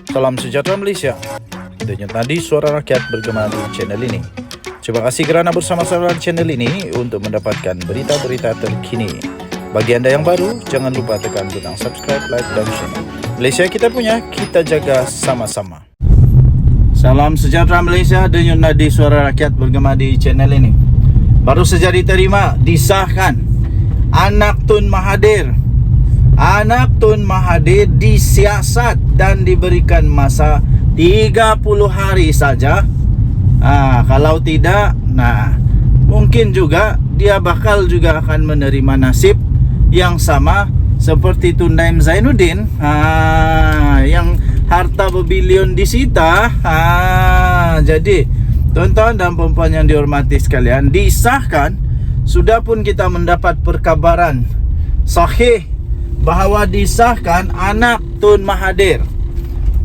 Salam sejahtera Malaysia. Denyut nadi suara rakyat bergema di channel ini. Terima kasih kerana bersama-sama di channel ini untuk mendapatkan berita-berita terkini. Bagi anda yang baru, jangan lupa tekan butang subscribe, like dan share. Malaysia kita punya, kita jaga sama-sama. Salam sejahtera Malaysia, denyut nadi suara rakyat bergema di channel ini. Baru saja diterima, disahkan Anak Tun Mahathir. Anak Tun Mahathir disiasat dan diberikan masa 30 hari saja. Kalau tidak, mungkin juga dia bakal juga akan menerima nasib yang sama seperti Tun Daim Zainuddin, yang harta berbilion disita. Jadi tuan-tuan dan puan-puan yang dihormati sekalian, disahkan, sudah pun kita mendapat perkabaran sahih bahawa disahkan Anak Tun Mahathir.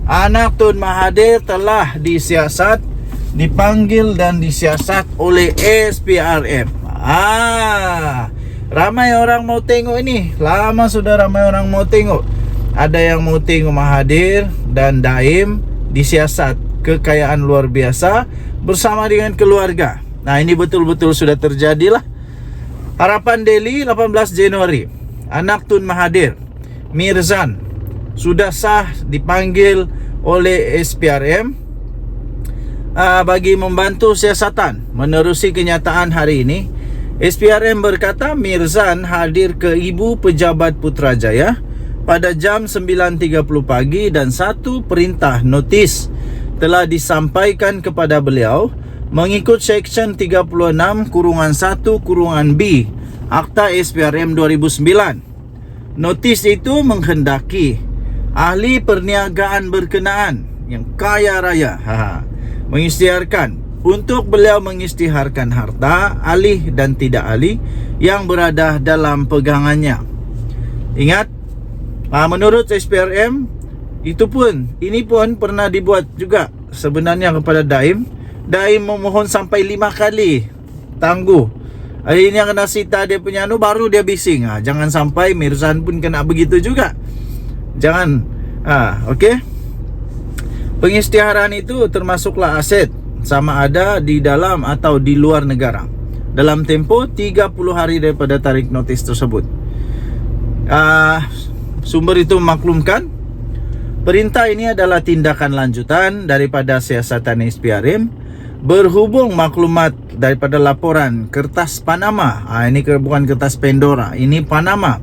Anak Tun Mahathir telah disiasat, dipanggil dan disiasat oleh SPRM. Ramai orang mau tengok ini. Lama sudah ramai orang mau tengok. Ada yang mau tengok Mahathir dan Daim disiasat, kekayaan luar biasa bersama dengan keluarga. Ini betul-betul sudah terjadilah. Harapan Delhi 18 Januari. Anak Tun Mahathir, Mirzan, sudah sah dipanggil oleh SPRM bagi membantu siasatan. Menerusi kenyataan hari ini, SPRM berkata Mirzan hadir ke Ibu Pejabat Putrajaya pada jam 9.30 pagi dan satu perintah notis telah disampaikan kepada beliau mengikut Seksyen 36(1)B Akta SPRM 2009. Notis itu menghendaki ahli perniagaan berkenaan yang kaya raya mengisytiharkan untuk beliau mengisytiharkan harta ahli dan tidak ahli yang berada dalam pegangannya. Ingat, menurut SPRM ini pun pernah dibuat juga sebenarnya kepada Daim. Daim memohon sampai 5 kali tangguh. Ini yang kena sita dia punya baru dia bising. Jangan sampai Mirzan pun kena begitu juga. Jangan. Okey. Pengisytiharan itu termasuklah aset, sama ada di dalam atau di luar negara, dalam tempoh 30 hari daripada tarikh notis tersebut. Sumber itu memaklumkan perintah ini adalah tindakan lanjutan daripada siasatan SPRM berhubung maklumat daripada laporan kertas Panama. Ini bukan kertas Pandora, ini Panama,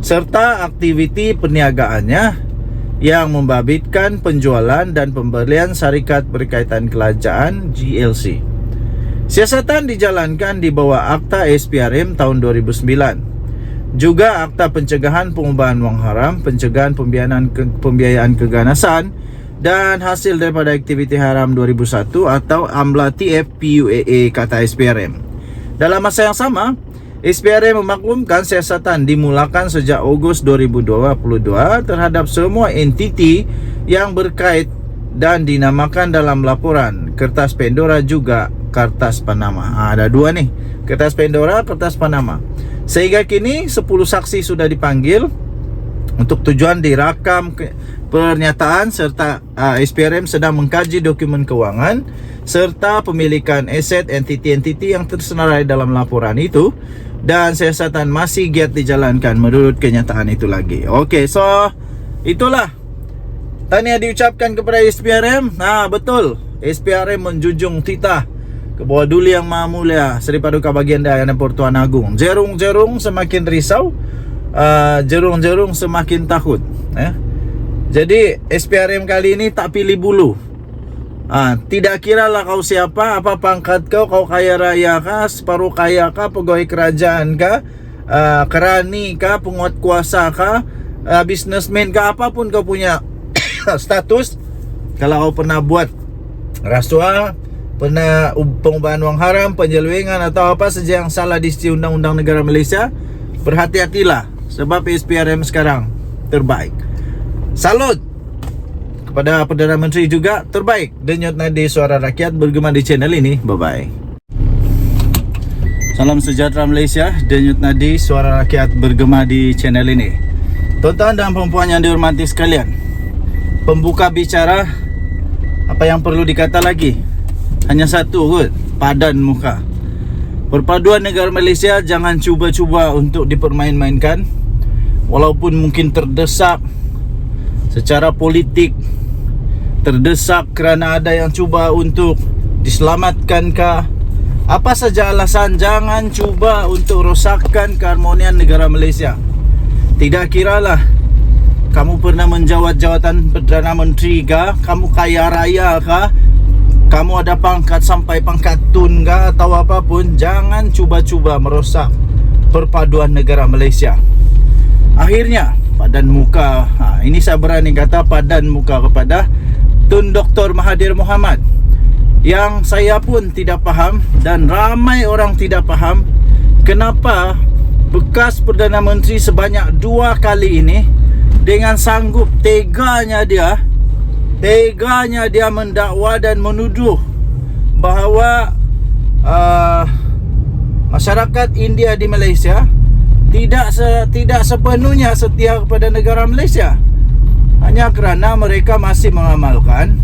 serta aktiviti perniagaannya yang membabitkan penjualan dan pembelian syarikat berkaitan kerajaan GLC. Siasatan dijalankan di bawah Akta SPRM tahun 2009. Juga Akta Pencegahan Pengubahan Wang Haram, Pencegahan Pembiayaan Keganasan dan hasil daripada aktiviti haram 2001 atau AMLA TFPUAA, kata SPRM. Dalam masa yang sama, SPRM memaklumkan siasatan dimulakan sejak Ogos 2022 terhadap semua entiti yang berkait dan dinamakan dalam laporan kertas Pandora juga kertas Panama. Ada dua nih, kertas Pandora, kertas Panama. Sehingga kini 10 saksi sudah dipanggil untuk tujuan dirakam pernyataan, serta SPRM sedang mengkaji dokumen kewangan serta pemilikan aset entiti-entiti yang tersenarai dalam laporan itu, dan siasatan masih giat dijalankan menurut kenyataan itu lagi. Okey, so itulah tahniah diucapkan kepada SPRM. Betul, SPRM menjunjung titah ke bawah Duli Yang Maha Mulia Seri Paduka Baginda Yang Pertuan Agong. Jerung-jerung semakin risau, jerung-jerung semakin takut. Jadi SPRM kali ini tak pilih bulu. Tidak kiralah kau siapa, apa pangkat kau kaya raya kah, separuh kaya kah, pegawai kerajaan kah, kerani kah, penguat kuasa kah, businessman kah, apapun kau punya status. Kalau kau pernah buat rasuah, pernah pengubahan wang haram, penyelewengan atau apa saja yang salah di sisi undang-undang negara Malaysia, berhati-hatilah, sebab SPRM sekarang terbaik. Salut kepada Perdana Menteri juga terbaik. Denyut nadi suara rakyat bergema di channel ini. Bye-bye. Salam sejahtera Malaysia, denyut nadi suara rakyat bergema di channel ini. Tuan-tuan dan puan-puan yang dihormati sekalian, pembuka bicara, apa yang perlu dikata lagi? Hanya satu kot, padan muka. Perpaduan negara Malaysia jangan cuba-cuba untuk dipermain-mainkan. Walaupun mungkin terdesak secara politik, terdesak kerana ada yang cuba untuk diselamatkan kah, apa saja alasan, jangan cuba untuk rosakkan keharmonian negara Malaysia. Tidak kiralah kamu pernah menjawat jawatan Perdana Menteri kah, kamu kaya raya kah, kamu ada pangkat sampai pangkat tun kah, atau apapun, jangan cuba-cuba merosak perpaduan negara Malaysia. Akhirnya padan muka, ini saya berani kata padan muka kepada Tun Dr. Mahathir Mohamad, yang saya pun tidak faham dan ramai orang tidak faham kenapa bekas Perdana Menteri sebanyak 2 kali ini dengan sanggup teganya dia mendakwa dan menuduh bahawa masyarakat India di Malaysia tidak sepenuhnya setia kepada negara Malaysia, hanya kerana mereka masih mengamalkan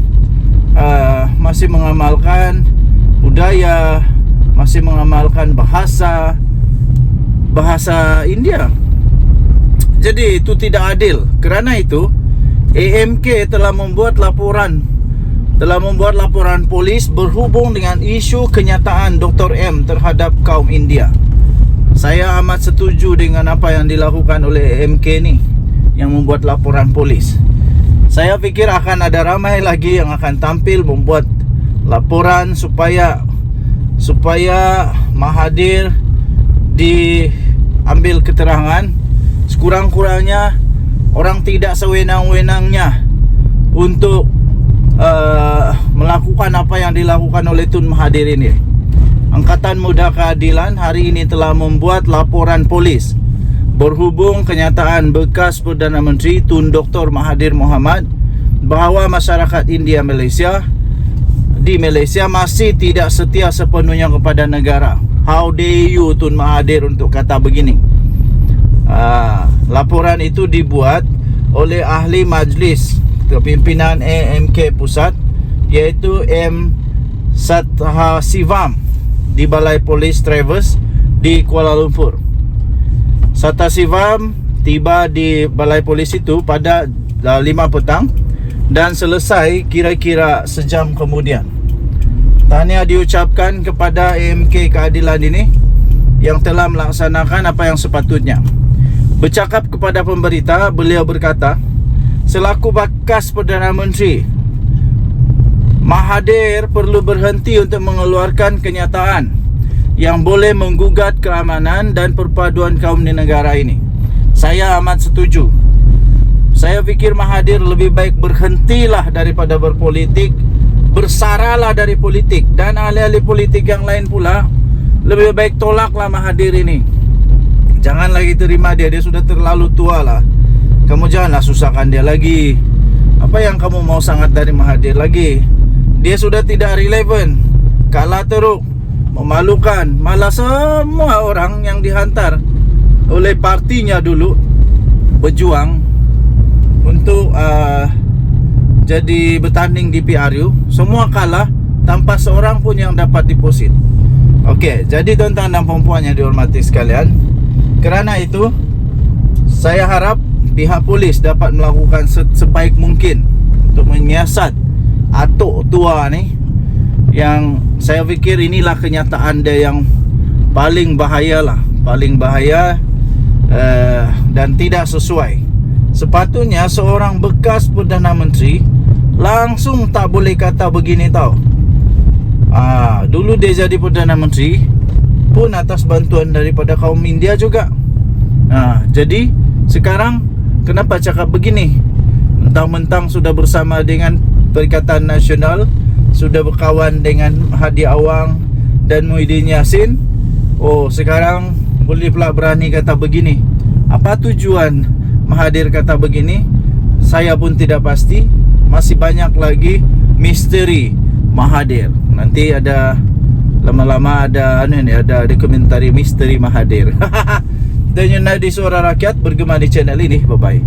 budaya, masih mengamalkan bahasa India. Jadi itu tidak adil. Kerana itu AMK telah membuat laporan polis berhubung dengan isu kenyataan Dr. M terhadap kaum India. Saya amat setuju dengan apa yang dilakukan oleh AMK ni, yang membuat laporan polis. Saya fikir akan ada ramai lagi yang akan tampil membuat laporan supaya Mahathir diambil keterangan. Sekurang-kurangnya orang tidak sewenang-wenangnya untuk melakukan apa yang dilakukan oleh Tun Mahathir ini. Angkatan Muda Keadilan hari ini telah membuat laporan polis berhubung kenyataan bekas Perdana Menteri Tun Dr. Mahathir Mohamad bahawa masyarakat India di Malaysia masih tidak setia sepenuhnya kepada negara. How dare you Tun Mahathir untuk kata begini? Laporan itu dibuat oleh ahli majlis kepimpinan AMK Pusat, iaitu M. Sathasivam di Balai Polis Travers di Kuala Lumpur. Sathasivam tiba di Balai Polis itu pada 5 petang dan selesai kira-kira sejam kemudian. Tahniah diucapkan kepada AMK Keadilan ini yang telah melaksanakan apa yang sepatutnya. Bercakap kepada pemberita, beliau berkata, selaku bekas Perdana Menteri, Mahathir perlu berhenti untuk mengeluarkan kenyataan yang boleh menggugat keamanan dan perpaduan kaum di negara ini. Saya amat setuju. Saya fikir Mahathir lebih baik berhentilah daripada berpolitik, bersaralah dari politik, dan ahli-ahli politik yang lain pula lebih baik tolaklah Mahathir ini. Jangan lagi terima dia sudah terlalu tua lah. Kamu janganlah susahkan dia lagi. Apa yang kamu mau sangat dari Mahathir lagi? Dia sudah tidak relevan, kalah teruk, memalukan. Malah semua orang yang dihantar oleh partinya dulu berjuang untuk jadi bertanding di PRU, semua kalah tanpa seorang pun yang dapat deposit. Okey, jadi tuan-tuan dan puan-puan yang dihormati sekalian, kerana itu saya harap pihak polis dapat melakukan sebaik mungkin untuk menyiasat atuk tua ni, yang saya fikir inilah kenyataan dia yang paling bahaya lah, paling bahaya dan tidak sesuai. Sepatutnya seorang bekas Perdana Menteri langsung tak boleh kata begini tau. Dulu dia jadi Perdana Menteri pun atas bantuan daripada kaum India juga. Jadi sekarang kenapa cakap begini? Mentang-mentang sudah bersama dengan Perikatan Nasional, sudah berkawan dengan Hadi Awang dan Muhyiddin Yassin, sekarang boleh pula berani kata begini. Apa tujuan Mahathir kata begini? Saya pun tidak pasti. Masih banyak lagi misteri Mahathir. Nanti ada lama-lama ada ada dokumentari misteri Mahathir. Dan yang di Suara Rakyat bergema di channel ini. Bye bye.